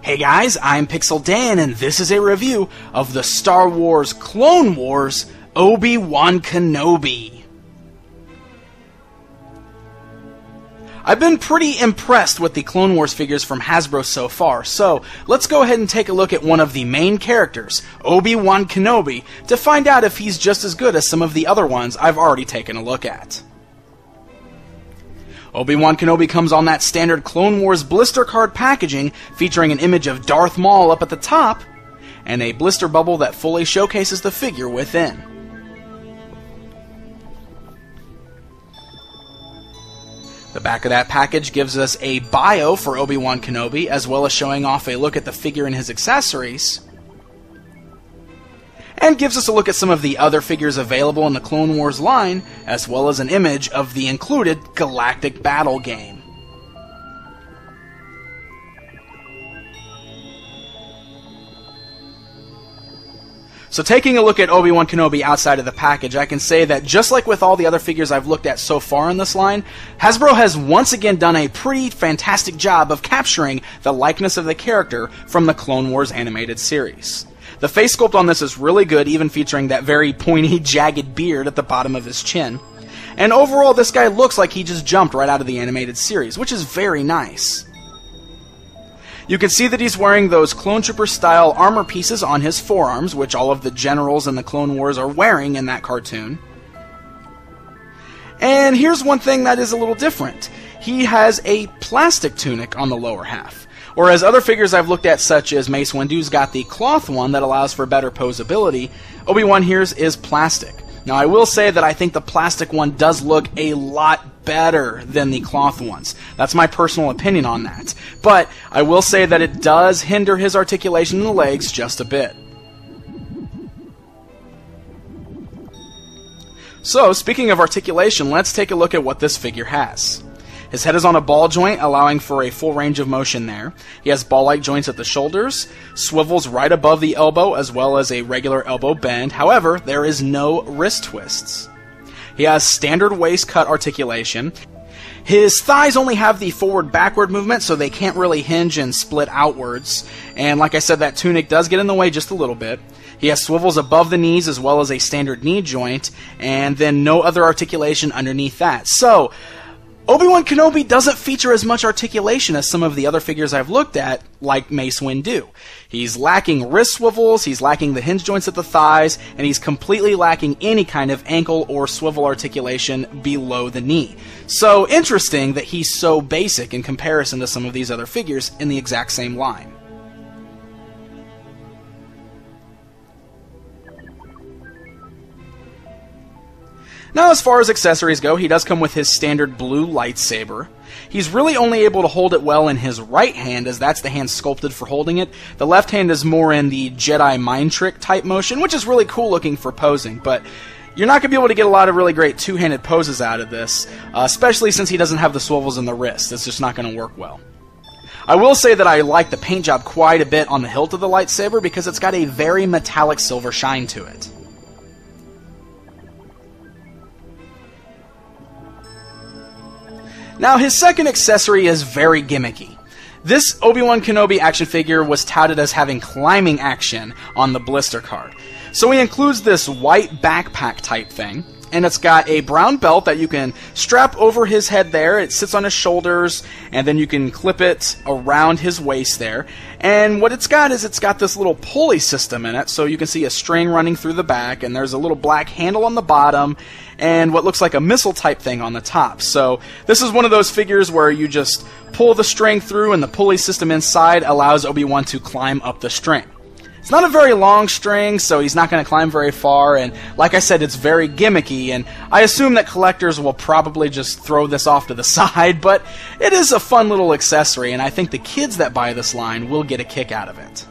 Hey guys, I'm Pixel Dan, and this is a review of the Star Wars Clone Wars Obi-Wan Kenobi. I've been pretty impressed with the Clone Wars figures from Hasbro so far, so let's go ahead and take a look at one of the main characters, Obi-Wan Kenobi, to find out if he's just as good as some of the other ones I've already taken a look at. Obi-Wan Kenobi comes on that standard Clone Wars blister card packaging featuring an image of Darth Maul up at the top and a blister bubble that fully showcases the figure within. The back of that package gives us a bio for Obi-Wan Kenobi, as well as showing off a look at the figure and his accessories, and gives us a look at some of the other figures available in the Clone Wars line, as well as an image of the included Galactic Battle game. So taking a look at Obi-Wan Kenobi outside of the package, I can say that just like with all the other figures I've looked at so far in this line, Hasbro has once again done a pretty fantastic job of capturing the likeness of the character from the Clone Wars animated series. The face sculpt on this is really good, even featuring that very pointy, jagged beard at the bottom of his chin. And overall, this guy looks like he just jumped right out of the animated series, which is very nice. You can see that he's wearing those Clone Trooper-style armor pieces on his forearms, which all of the generals in the Clone Wars are wearing in that cartoon. And here's one thing that is a little different. He has a plastic tunic on the lower half. Whereas other figures I've looked at, such as Mace Windu's got the cloth one that allows for better posability, Obi-Wan here's is plastic. Now I will say that I think the plastic one does look a lot better than the cloth ones. That's my personal opinion on that. But I will say that it does hinder his articulation in the legs just a bit. So, speaking of articulation, let's take a look at what this figure has. His head is on a ball joint, allowing for a full range of motion there. He has ball-like joints at the shoulders, swivels right above the elbow, as well as a regular elbow bend. However, there is no wrist twists. He has standard waist cut articulation. His thighs only have the forward-backward movement, so they can't really hinge and split outwards. And like I said, that tunic does get in the way just a little bit. He has swivels above the knees as well as a standard knee joint, and then no other articulation underneath that. So, Obi-Wan Kenobi doesn't feature as much articulation as some of the other figures I've looked at, like Mace Windu. He's lacking wrist swivels, he's lacking the hinge joints at the thighs, and he's completely lacking any kind of ankle or swivel articulation below the knee. So interesting that he's so basic in comparison to some of these other figures in the exact same line. Now, as far as accessories go, he does come with his standard blue lightsaber. He's really only able to hold it well in his right hand, as that's the hand sculpted for holding it. The left hand is more in the Jedi mind trick type motion, which is really cool looking for posing, but you're not going to be able to get a lot of really great two-handed poses out of this, especially since he doesn't have the swivels in the wrist. It's just not going to work well. I will say that I like the paint job quite a bit on the hilt of the lightsaber because it's got a very metallic silver shine to it. Now, his second accessory is very gimmicky. This Obi-Wan Kenobi action figure was touted as having climbing action on the blister card. So he includes this white backpack type thing, and it's got a brown belt that you can strap over his head there. It sits on his shoulders, and then you can clip it around his waist there. And what it's got is it's got this little pulley system in it, so you can see a string running through the back, and there's a little black handle on the bottom, and what looks like a missile type thing on the top. So this is one of those figures where you just pull the string through, and the pulley system inside allows Obi-Wan to climb up the string. It's not a very long string, so he's not going to climb very far, and like I said, it's very gimmicky, and I assume that collectors will probably just throw this off to the side, but it is a fun little accessory, and I think the kids that buy this line will get a kick out of it.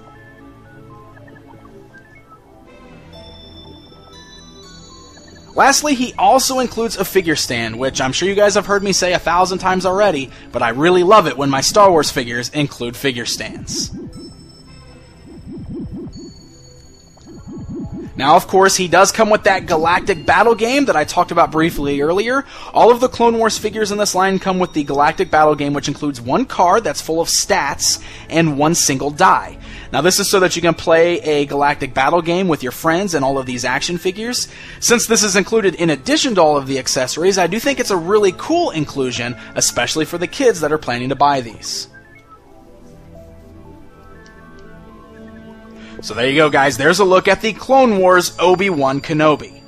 Lastly, he also includes a figure stand, which I'm sure you guys have heard me say 1,000 times already, but I really love it when my Star Wars figures include figure stands. Now, of course, he does come with that Galactic Battle Game that I talked about briefly earlier. All of the Clone Wars figures in this line come with the Galactic Battle Game, which includes one card that's full of stats and one single die. Now, this is so that you can play a Galactic Battle Game with your friends and all of these action figures. Since this is included in addition to all of the accessories, I do think it's a really cool inclusion, especially for the kids that are planning to buy these. So there you go, guys. There's a look at the Clone Wars Obi-Wan Kenobi.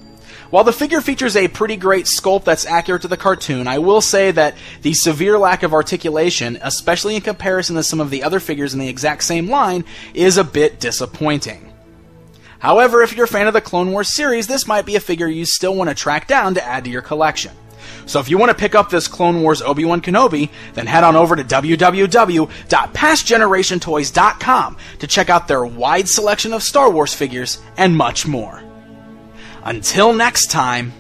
While the figure features a pretty great sculpt that's accurate to the cartoon, I will say that the severe lack of articulation, especially in comparison to some of the other figures in the exact same line, is a bit disappointing. However, if you're a fan of the Clone Wars series, this might be a figure you still want to track down to add to your collection. So if you want to pick up this Clone Wars Obi-Wan Kenobi, then head on over to www.pastgenerationtoys.com to check out their wide selection of Star Wars figures and much more. Until next time...